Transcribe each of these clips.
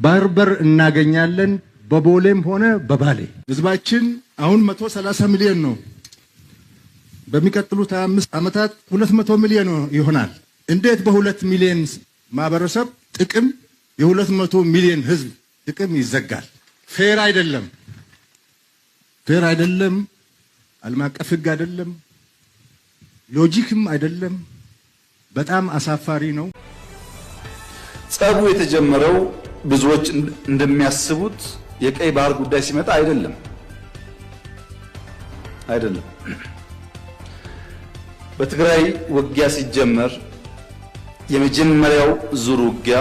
ባርበር እናገኛለን በቦሌም ሆነ በባሌ ህዝባችን አሁን 130 ሚሊዮን ነው በሚቀጥሉት 25 ዓመታት 200 ሚሊዮን ይሆናል እንዴት በ2 ሚሊዮን ማህበረሰብ ጥቅም የ200 ሚሊዮን ህዝብ ጥቅም ይዘጋል ፌር አይደለም ዓለም አቀፍ ህግ አይደለም ሎጂክም አይደለም በጣም አሳፋሪ ነው ጸቡ የተጀመረው ብዙዎች እንደሚያስቡት የቀይ ባህር ጉዳይ ሲመጣ አይደለም በትግራይ ውጊያ ሲጀመር የመጀመሪያው ዙር ውጊያ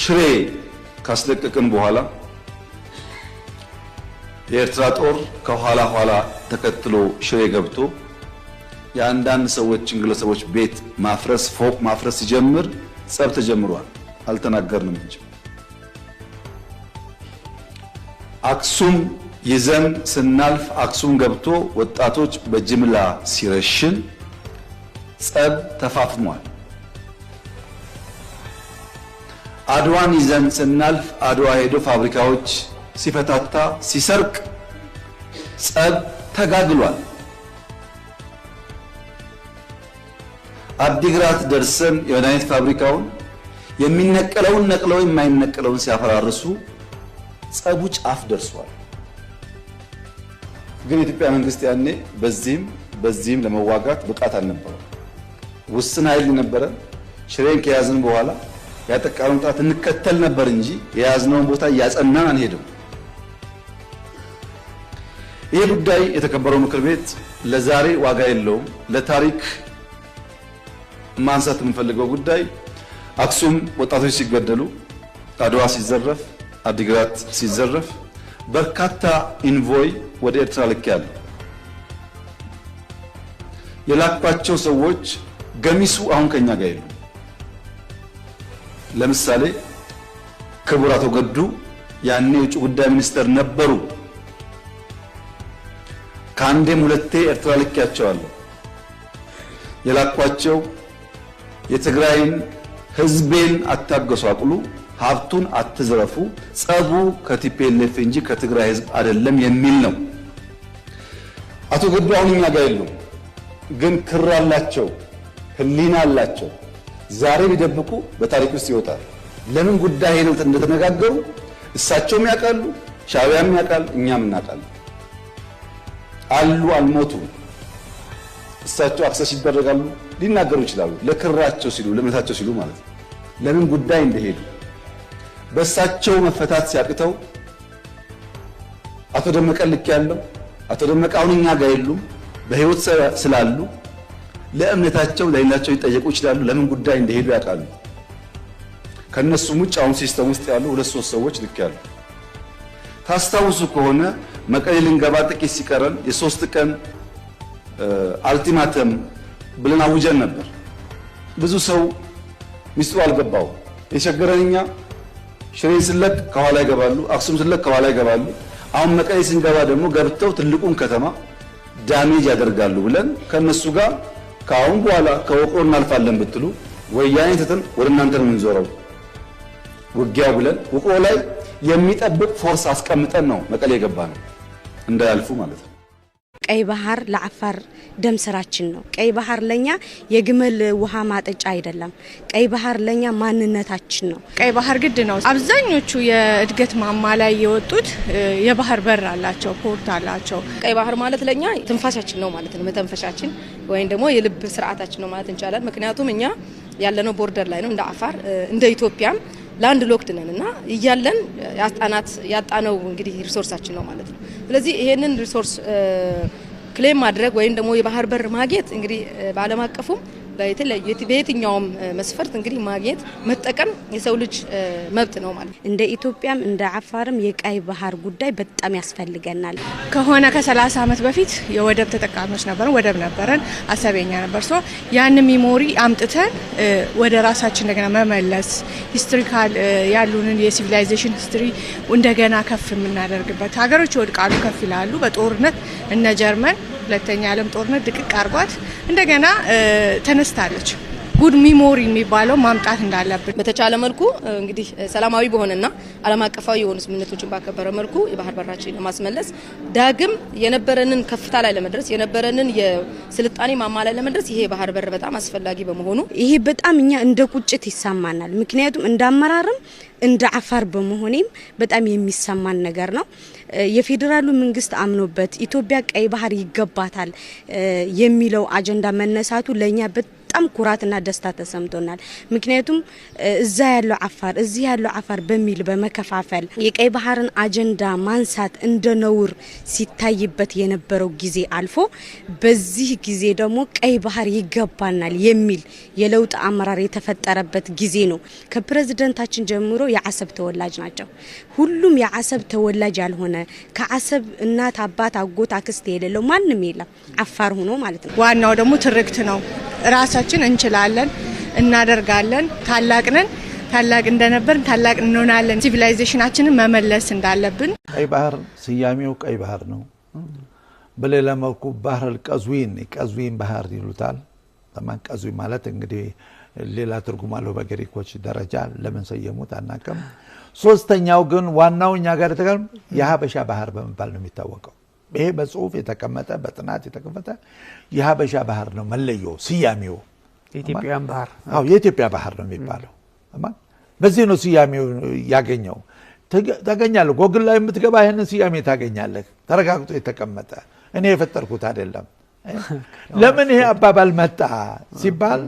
ሽሬ ካስለቀቅን በኋላ የኤርትራ ጦር ከኋላ ተከትሎ ሽሬ ገብቶ የአንዳንድ ሰዎችን ግለሰቦች ቤት ማፍረስ ፎቅ ማፍረስ ሲጀምር ጸብ ተጀምሯል አልተናገርንም እንጂ አክሱም ይዘን ስናልፍ አክሱም ገብቶ ወጣቶች በጅምላ ሲረሽን ጸብ ተፋፍሟል አድዋን ይዘን ስናልፍ አድዋ ሄዶ ፋብሪካዎች ሲፈታታ ሲሰርቅ ጸብ ተጋግሏል አዲግራት ደርሰን የመድኃኒት ፋብሪካውን የሚነቀለውን ነቅለው የማይነቀለውን ሲያፈራርሱ ጸቡ ጫፍ ደርሷል ግን የኢትዮጵያ መንግስት ያኔ በዚህም ለመዋጋት ብቃት አልነበረም ውስን ኃይል ነበረ ሽሬን ከያዝን በኋላ ያጠቃውን ጣት እንከተል ነበር እንጂ የያዝነውን ቦታ ያጸናን አንሄድም ይህ ጉዳይ የተከበረው ምክር ቤት ለዛሬ ዋጋ የለውም ለታሪክ ማንሳት የምንፈልገው ጉዳይ አክሱም ወጣቶች ሲገደሉ አድዋ ሲዘረፍ አዲግራት ሲዘረፍ በርካታ ኢንቮይ ወደ ኤርትራ ልከያለሁ የላኳቸው ሰዎች ገሚሱ አሁን ከኛ ጋር የሉም ለምሳሌ ክቡር አቶ ገዱ ያኔ የውጭ ጉዳይ ሚኒስትር ነበሩ ካንዴም ሁለቴ ኤርትራ ልከያቸዋለሁ የላኳቸው የትግራይን ህዝቤን አታገሱ አቅሉ ሀብቱን አትዝረፉ ጸቡ ከቲፒኤልኤፍ እንጂ ከትግራይ ህዝብ አይደለም የሚል ነው አቶ ገዱ አሁን እኛ ጋር የሉም ግን ክር አላቸው ህሊና አላቸው ዛሬ ቢደብቁ በታሪክ ውስጥ ይወጣል ለምን ጉዳይ ነው እንደተነጋገሩ እሳቸውም ያውቃሉ ሻዕቢያም ያውቃል እኛም እናውቃለን አሉ አልሞቱ እሳቸው አክሰስ ይደረጋሉ ሊናገሩ ይችላሉ ለክራቸው ሲሉ ለምታቸው ሲሉ ማለት ነው ለምን ጉዳይ እንደሄዱ በእሳቸው መፈታት ሲያቅተው አቶ ደመቀ ልክ ያለው አቶ ደመቀ አሁን እኛ ጋር የሉም በህይወት ስላሉ ለእምነታቸው ለሌላቸው ይጠየቁ ይችላሉ ለምን ጉዳይ እንደሄዱ ያውቃሉ ከነሱ ውጭ አሁን ሲስተም ውስጥ ያሉ 2-3 ሰዎች ልክ ያሉ ታስታውሱ ከሆነ መቀሌ ልንገባ ጥቂት ሲቀረን የ3 ቀን አልቲማተም ብለን አውጀን ነበር ብዙ ሰው ሚስጥሩ አልገባው የቸገረንኛ ሽሬን ስለቅ ከኋላ ይገባሉ አክሱም ስለቅ ከኋላ ይገባሉ አሁን መቀሌ ስንገባ ደግሞ ገብተው ትልቁን ከተማ ዳሜጅ ያደርጋሉ ብለን ከነሱ ጋር ካሁን በኋላ ከወቅሮ እናልፋለን ብትሉ ወያኔ ተተን ወደ እናንተ ነው የምንዞረው ውጊያው ብለን ወቅሮ ላይ የሚጠብቅ ፎርስ አስቀምጠን ነው መቀሌ የገባ ነው እንዳያልፉ ማለት ነው ቀይ ባህር ለአፋር ደም ስራችን ነው ቀይ ባህር ለኛ የግመል ውሃ ማጠጫ አይደለም ቀይ ባህር ለኛ ማንነታችን ነው ቀይ ባህር ግድ ነው አብዛኞቹ የእድገት ማማ ላይ የወጡት የባህር በር አላቸው ፖርት አላቸው ቀይ ባህር ማለት ለኛ ትንፋሻችን ነው ማለት ነው መተንፈሻችን ወይም ደግሞ የልብ ስርዓታችን ነው ማለት እንችላለን ምክንያቱም እኛ ያለነው ቦርደር ላይ ነው እንደ አፋር እንደ ኢትዮጵያም ላንድ ሎክድ ነንና ይያለን ያጣነው እንግዲህ ሪሶርሳችን ነው ማለት ነው ስለዚህ ይሄንን ሪሶርስ ክሌም ማድረግ ወይም ደግሞ የባህር በር ማግኘት እንግዲህ በዓለም አቀፉም በየትኛውም መስፈርት እንግዲህ ማግኘት መጠቀም የሰው ልጅ መብት ነው ማለት እንደ ኢትዮጵያም እንደ አፋርም የቀይ ባህር ጉዳይ በጣም ያስፈልገናል ከሆነ ከ30 ዓመት በፊት የወደብ ተጠቃሚዎች ነበርን ወደብ ነበረን አሰበኛ ነበር ሶ ያን ሚሞሪ አምጥተን ወደ ራሳችን እንደገና መመለስ ሂስቶሪካል ያሉንን የሲቪላይዜሽን ሂስትሪ እንደገና ከፍ የምናደርግበት ሀገሮች ወድቃሉ ከፍ ይላሉ በጦርነት እነ ጀርመን ሁለተኛ ዓለም ጦርነት ድቅቅ አርጓት እንደገና ተነስታለች ጉድ ሚሞሪ የሚባለው ማምጣት እንዳለብን በተቻለ መልኩ እንግዲህ ሰላማዊ በሆነና ዓለም አቀፋዊ የሆኑ ስምምነቶችን ባከበረ መልኩ የባህር በራችን ለማስመለስ ዳግም የነበረንን ከፍታ ላይ ለመድረስ የነበረንን የስልጣኔ ማማ ላይ ለመድረስ ይሄ የባህር በር በጣም አስፈላጊ በመሆኑ ይሄ በጣም እኛ እንደ ቁጭት ይሰማናል። ምክንያቱም እንዳመራርም እንደ አፋር በመሆኔም በጣም የሚሰማን ነገር ነው። የፌዴራሉ መንግስት አምኖበት ኢትዮጵያ ቀይ ባህር ይገባታል የሚለው አጀንዳ መነሳቱ ለኛ በጣም ኩራትና ደስታ ተሰምቶናል። ምክንያቱም እዛ ያለው አፋር እዚህ ያለው አፋር በሚል በመከፋፈል የቀይ ባህርን አጀንዳ ማንሳት እንደ ነውር ሲታይበት የነበረው ጊዜ አልፎ በዚህ ጊዜ ደግሞ ቀይ ባህር ይገባናል የሚል የለውጥ አመራር የተፈጠረበት ጊዜ ነው። ከፕሬዝዳንታችን ጀምሮ የአሰብ ተወላጅ ናቸው። ሁሉም የአሰብ ተወላጅ ያልሆነ ከአሰብ እናት አባት አጎት አክስት የሌለው ማንም የለም አፋር ሆኖ ማለት ነው። ዋናው ደግሞ ትርክት ነው። ራሳችን እንችላለን እናደርጋለን ታላቅ ነን ታላቅ እንደነበር ታላቅ እንሆናለን ሲቪላይዜሽናችንን መመለስ እንዳለብን ቀይ ባህር ስያሜው ቀይ ባህር ነው። በሌላ መልኩ ባህር ቀዝዊን ባህር ይሉታል። ተማን ቀዝዊ ማለት እንግዲህ ሌላ ትርጉም አለው በግሪኮች ደረጃ ለምን ሰየሙት አናውቅም። ሶስተኛው ግን ዋናውኛ ጋር ተቀም የሀበሻ ባህር በመባል ነው የሚታወቀው። ይሄ በጽሁፍ የተቀመጠ በጥናት የተከፈተ የሀበሻ ባህር ነው መለዮ ስያሜው። የኢትዮጵያን ባህር የኢትዮጵያ ባህር ነው የሚባለው። በዚህ ነው ስያሜው ያገኘው። ታገኛለህ ጎግል ላይ የምትገባ ይሄንን ስያሜ ታገኛለህ። ተረጋግጦ የተቀመጠ እኔ የፈጠርኩት አይደለም። ለምን ይሄ አባባል መጣ ሲባል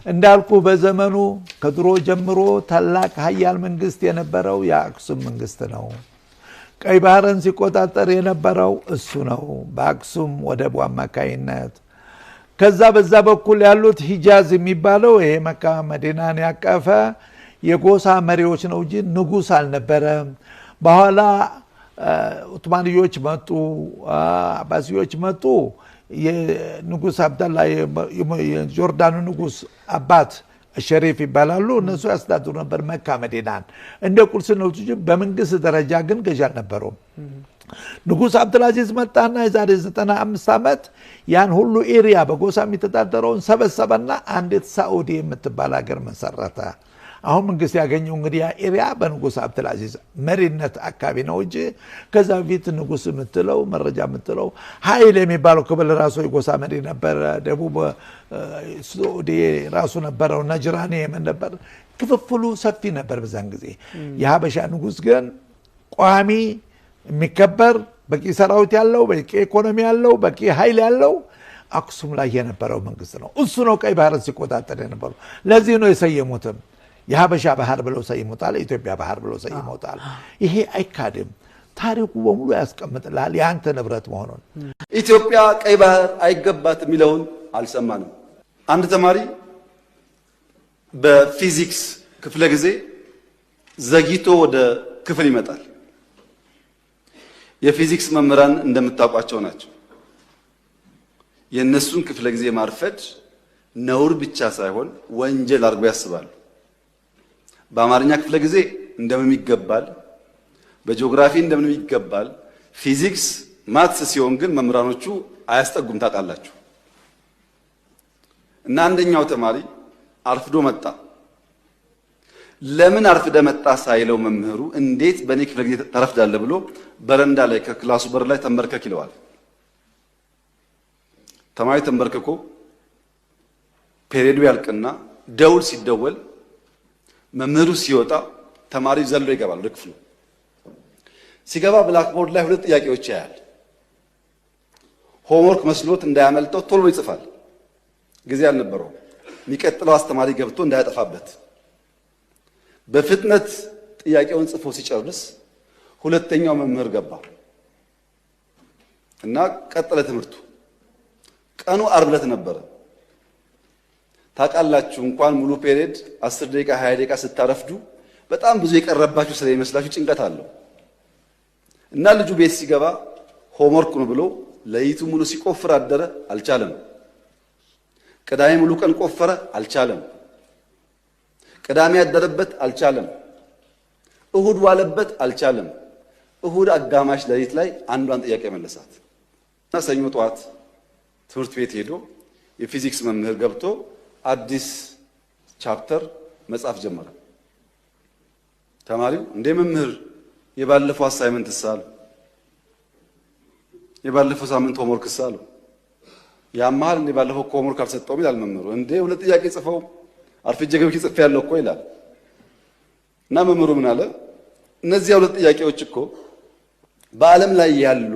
እንዳልኩ በዘመኑ ከድሮ ጀምሮ ታላቅ ኃያል መንግስት የነበረው የአክሱም መንግስት ነው። ቀይ ባህርን ሲቆጣጠር የነበረው እሱ ነው በአክሱም ወደብ አማካይነት። ከዛ በዛ በኩል ያሉት ሂጃዝ የሚባለው ይሄ መካ መዲናን ያቀፈ የጎሳ መሪዎች ነው እንጂ ንጉስ አልነበረም። በኋላ ኡትማንዮች መጡ፣ አባሲዮች መጡ። የንጉስ አብደላ የጆርዳኑ ንጉስ አባት ሸሪፍ ይባላሉ። እነሱ ያስተዳድሩ ነበር መካ መዲናን እንደ ቁልስ ነው እንጂ በመንግስት ደረጃ ግን ገዢ አልነበሩም። ንጉስ አብዱልአዚዝ መጣና የዛሬ 95 ዓመት ያን ሁሉ ኤሪያ በጎሳ የሚተዳደረውን ሰበሰበና አንዲት ሳኡዲ የምትባል ሀገር መሰረተ። አሁን መንግስት ያገኘው እንግዲህ ያ ኤሪያ በንጉስ አብዱልአዚዝ መሪነት አካባቢ ነው እንጂ ከዛ በፊት ንጉስ የምትለው መረጃ የምትለው ኃይል የሚባለው ክፍል ራሱ የጎሳ መሪ ነበር። ደቡብ ሳኡዲ ራሱ ነበረው፣ ነጅራኒ የመን ነበር። ክፍፍሉ ሰፊ ነበር በዛን ጊዜ። የሀበሻ ንጉስ ግን ቋሚ የሚከበር በቂ ሰራዊት ያለው በቂ ኢኮኖሚ ያለው በቂ ኃይል ያለው አክሱም ላይ የነበረው መንግስት ነው። እሱ ነው ቀይ ባህርን ሲቆጣጠር የነበረው። ለዚህ ነው የሰየሙትም የሀበሻ ባህር ብለው ሰይሙታል፣ የኢትዮጵያ ባህር ብለው ሰይሙታል። ይሄ አይካድም። ታሪኩ በሙሉ ያስቀምጥላል ያንተ ንብረት መሆኑን። ኢትዮጵያ ቀይ ባህር አይገባትም የሚለውን አልሰማንም። አንድ ተማሪ በፊዚክስ ክፍለ ጊዜ ዘግይቶ ወደ ክፍል ይመጣል። የፊዚክስ መምህራን እንደምታውቋቸው ናቸው። የነሱን ክፍለ ጊዜ ማርፈድ ነውር ብቻ ሳይሆን ወንጀል አድርገው ያስባሉ። በአማርኛ ክፍለ ጊዜ እንደምን ይገባል፣ በጂኦግራፊ እንደምን ይገባል። ፊዚክስ ማትስ ሲሆን ግን መምህራኖቹ አያስጠጉም ታውቃላችሁ። እና አንደኛው ተማሪ አርፍዶ መጣ። ለምን አርፍደ መጣ ሳይለው መምህሩ እንዴት በኔ ክፍለ ጊዜ ተረፍዳለህ ብሎ በረንዳ ላይ ከክላሱ በር ላይ ተንበርከክ ይለዋል። ተማሪ ተንበርከኮ ፔሪዮዱ ያልቅና ደውል ሲደወል መምህሩ ሲወጣ ተማሪ ዘሎ ይገባል ወደ ክፍሉ። ሲገባ ብላክቦርድ ላይ ሁለት ጥያቄዎች ያያል። ሆምወርክ መስሎት እንዳያመልጠው ቶሎ ይጽፋል። ጊዜ አልነበረው። የሚቀጥለው አስተማሪ ገብቶ እንዳያጠፋበት በፍጥነት ጥያቄውን ጽፎ ሲጨርስ ሁለተኛው መምህር ገባ እና ቀጠለ ትምህርቱ። ቀኑ ዓርብ ዕለት ነበረ። ታውቃላችሁ እንኳን ሙሉ ፔሪየድ 10 ደቂቃ 20 ደቂቃ ስታረፍዱ በጣም ብዙ የቀረባችሁ ስለሚመስላችሁ ጭንቀት አለው። እና ልጁ ቤት ሲገባ ሆምወርክ ነው ብሎ ለይቱ ሙሉ ሲቆፍር አደረ፣ አልቻለም። ቅዳሜ ሙሉ ቀን ቆፈረ፣ አልቻለም። ቅዳሜ ያደረበት አልቻለም። እሁድ ዋለበት፣ አልቻለም። እሁድ አጋማሽ ለሊት ላይ አንዷን ጥያቄ መለሳት እና ሰኞ ጠዋት ትምህርት ቤት ሄዶ የፊዚክስ መምህር ገብቶ አዲስ ቻፕተር መጻፍ ጀመረ። ተማሪው እንደ መምህር የባለፈው አሳይመንት ሳሉ የባለፈው ሳምንት ሆምወርክ ሳሉ ያማል እንደ ባለፈው ሆምወርክ አልሰጠውም ይላል መምህሩ። እንደ ሁለት ጥያቄ ጽፈው አርፍጄ ገብቼ ጽፌ ያለው እኮ ይላል። እና መምህሩ ምን አለ? እነዚህ ሁለት ጥያቄዎች እኮ በዓለም ላይ ያሉ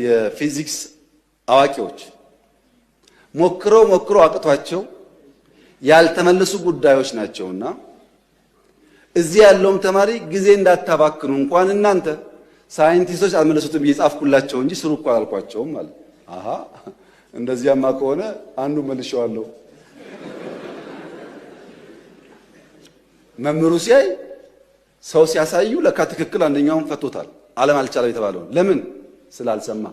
የፊዚክስ አዋቂዎች ሞክረው አቅቷቸው ያልተመለሱ ጉዳዮች ናቸውና እዚህ ያለውም ተማሪ ጊዜ እንዳታባክኑ እንኳን እናንተ ሳይንቲስቶች አልመለሱትም እየጻፍኩላቸው እንጂ ስሩ እኮ አላልኳቸውም ማለት። አሃ እንደዚያማ ከሆነ አንዱ መልሼዋለሁ። መምህሩ ሲያይ ሰው ሲያሳዩ ለካ ትክክል አንደኛውን ፈቶታል። ዓለም አልቻለም የተባለው ለምን ስላልሰማ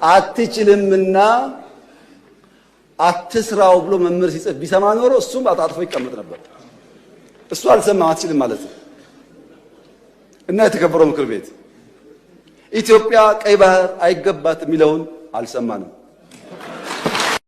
አትችልምና አትስራው ብሎ መምህር ሲጽፍ ቢሰማ ኖሮ እሱም አጣጥፎ ይቀመጥ ነበር። እሱ አልሰማም አትችልም ማለት ነው። እና የተከበረው ምክር ቤት ኢትዮጵያ ቀይ ባህር አይገባትም የሚለውን አልሰማንም።